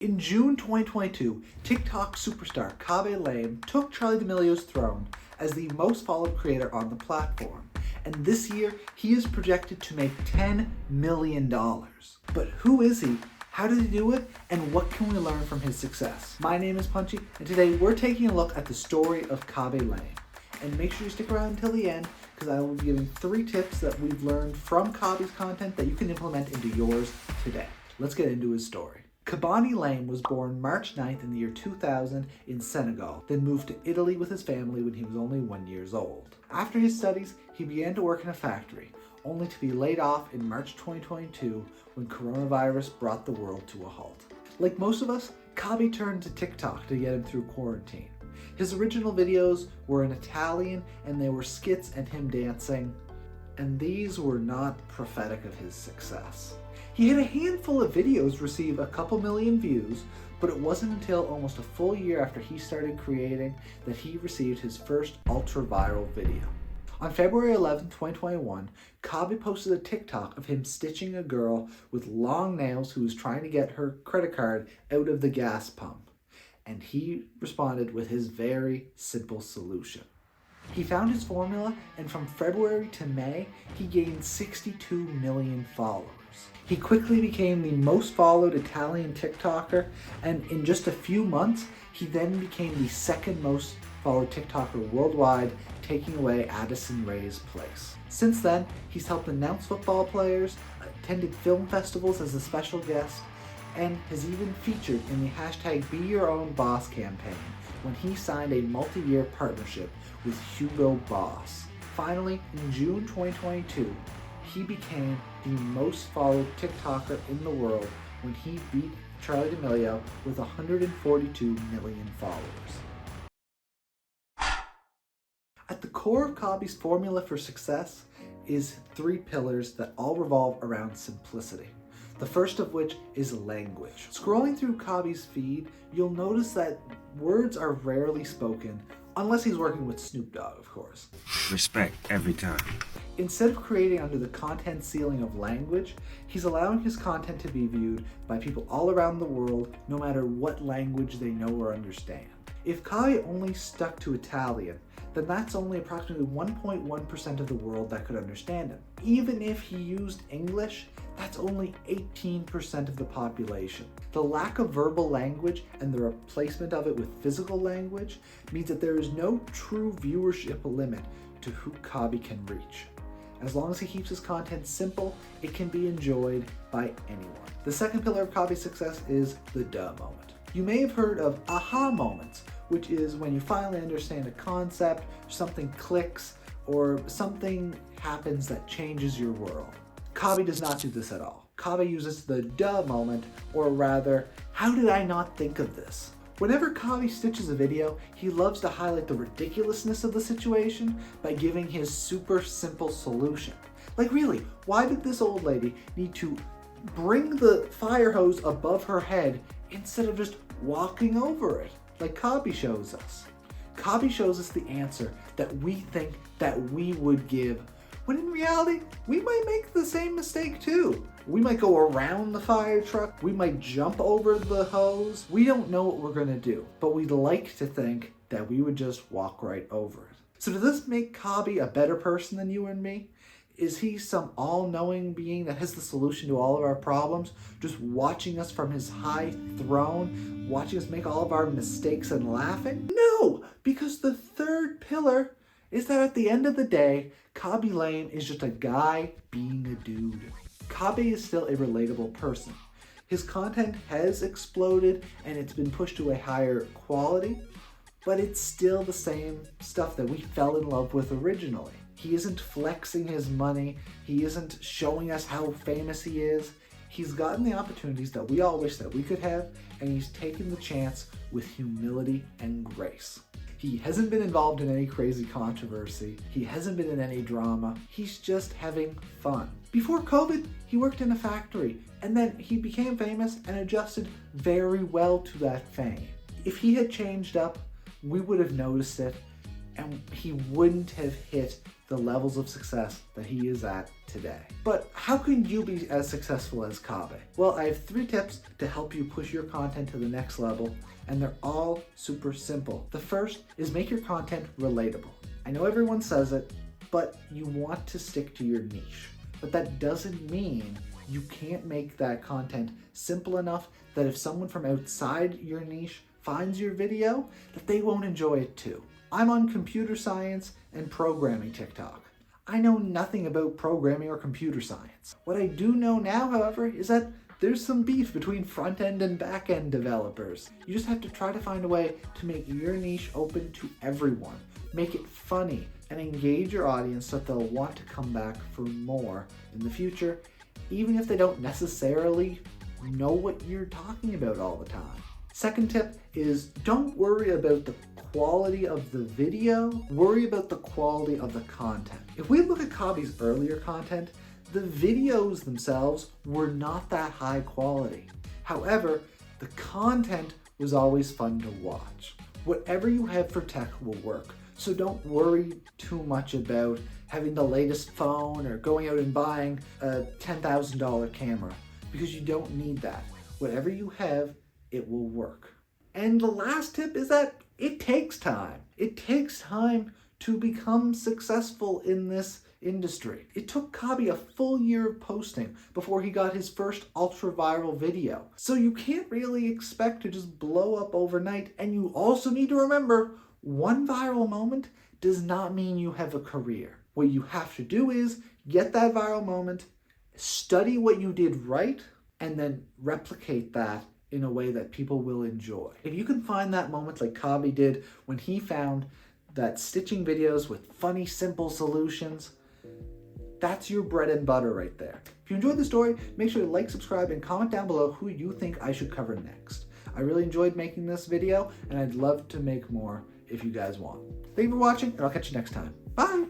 In June 2022, TikTok superstar Khaby took Charli D'Amelio's throne as the most followed creator on the platform. And this year, he is projected to make $10 million. But who is he? How did he do it? And what can we learn from his success? My name is Punchy, and today we're taking a look at the story of Khaby. And make sure you stick around until the end, because I will be giving 3 tips that we've learned from Khaby's content that you can implement into yours today. Let's get into his story. Khaby was born March 9th in the year 2000 in Senegal, then moved to Italy with his family when he was only 1 year old. After his studies, he began to work in a factory, only to be laid off in March 2022 when coronavirus brought the world to a halt. Like most of us, Khaby turned to TikTok to get him through quarantine. His original videos were in Italian and they were skits and him dancing, and these were not prophetic of his success. He had a handful of videos receive a couple million views, but it wasn't until almost a full year after he started creating that he received his first ultra-viral video. On February 11, 2021, Khaby posted a TikTok of him stitching a girl with long nails who was trying to get her credit card out of the gas pump. And he responded with his very simple solution. He found his formula, and from February to May, he gained 62 million followers. He quickly became the most followed Italian TikToker, and in just a few months, he then became the second most followed TikToker worldwide, taking away Addison Rae's place. Since then, he's helped announce football players, attended film festivals as a special guest, and has even featured in the hashtag #BeYourOwnBoss campaign when he signed a multi-year partnership with Hugo Boss. Finally, in June 2022, he became the most followed TikToker in the world when he beat Charli D'Amelio with 142 million followers. At the core of Khaby's formula for success is 3 pillars that all revolve around simplicity. The first of which is language. Scrolling through Khaby's feed, you'll notice that words are rarely spoken, unless he's working with Snoop Dogg, of course. Respect every time. Instead of creating under the content ceiling of language, he's allowing his content to be viewed by people all around the world, no matter what language they know or understand. If Khaby only stuck to Italian, then that's only approximately 1.1% of the world that could understand him. Even if he used English, that's only 18% of the population. The lack of verbal language and the replacement of it with physical language means that there is no true viewership limit to who Khaby can reach. As long as he keeps his content simple, it can be enjoyed by anyone. The second pillar of Khaby's success is the duh moment. You may have heard of aha moments, which is when you finally understand a concept, something clicks, or something happens that changes your world. Khaby does not do this at all. Khaby uses the duh moment, or rather, how did I not think of this? Whenever Khaby stitches a video, he loves to highlight the ridiculousness of the situation by giving his super simple solution. Like really, why did this old lady need to bring the fire hose above her head instead of just walking over it, like Khaby shows us? Khaby shows us the answer that we think that we would give, when in reality, we might make the same mistake too. We might go around the fire truck, we might jump over the hose. We don't know what we're gonna do, but we'd like to think that we would just walk right over it. So does this make Khaby a better person than you and me? Is he some all-knowing being that has the solution to all of our problems, just watching us from his high throne, watching us make all of our mistakes and laughing? No, because the third pillar is that at the end of the day, Khaby is just a guy being a dude. Khaby is still a relatable person. His content has exploded and it's been pushed to a higher quality, but it's still the same stuff that we fell in love with originally. He isn't flexing his money. He isn't showing us how famous he is. He's gotten the opportunities that we all wish that we could have, and he's taken the chance with humility and grace. He hasn't been involved in any crazy controversy. He hasn't been in any drama. He's just having fun. Before COVID, he worked in a factory, and then he became famous and adjusted very well to that fame. If he had changed up, we would have noticed it, and he wouldn't have hit the levels of success that he is at today. But how can you be as successful as Khaby? Well, I have 3 tips to help you push your content to the next level, and they're all super simple. The first is make your content relatable. I know everyone says it, but you want to stick to your niche. But that doesn't mean you can't make that content simple enough that if someone from outside your niche finds your video, that they won't enjoy it too. I'm on computer science and programming TikTok. I know nothing about programming or computer science. What I do know now, however, is that there's some beef between front-end and back-end developers. You just have to try to find a way to make your niche open to everyone. Make it funny and engage your audience so that they'll want to come back for more in the future, even if they don't necessarily know what you're talking about all the time. Second tip is don't worry about the quality of the video, worry about the quality of the content. If we look at Khaby's earlier content, the videos themselves were not that high quality. However, the content was always fun to watch. Whatever you have for tech will work, so don't worry too much about having the latest phone or going out and buying a $10,000 camera, because you don't need that. Whatever you have, it will work. And the last tip is that it takes time. It takes time to become successful in this industry. It took Khaby a full year of posting before he got his first ultra-viral video. So you can't really expect to just blow up overnight. And you also need to remember, one viral moment does not mean you have a career. What you have to do is get that viral moment, study what you did right, and then replicate that in a way that people will enjoy. If you can find that moment like Khaby did when he found that stitching videos with funny, simple solutions, that's your bread and butter right there. If you enjoyed the story, make sure to like, subscribe, and comment down below who you think I should cover next. I really enjoyed making this video, and I'd love to make more if you guys want. Thank you for watching, and I'll catch you next time. Bye!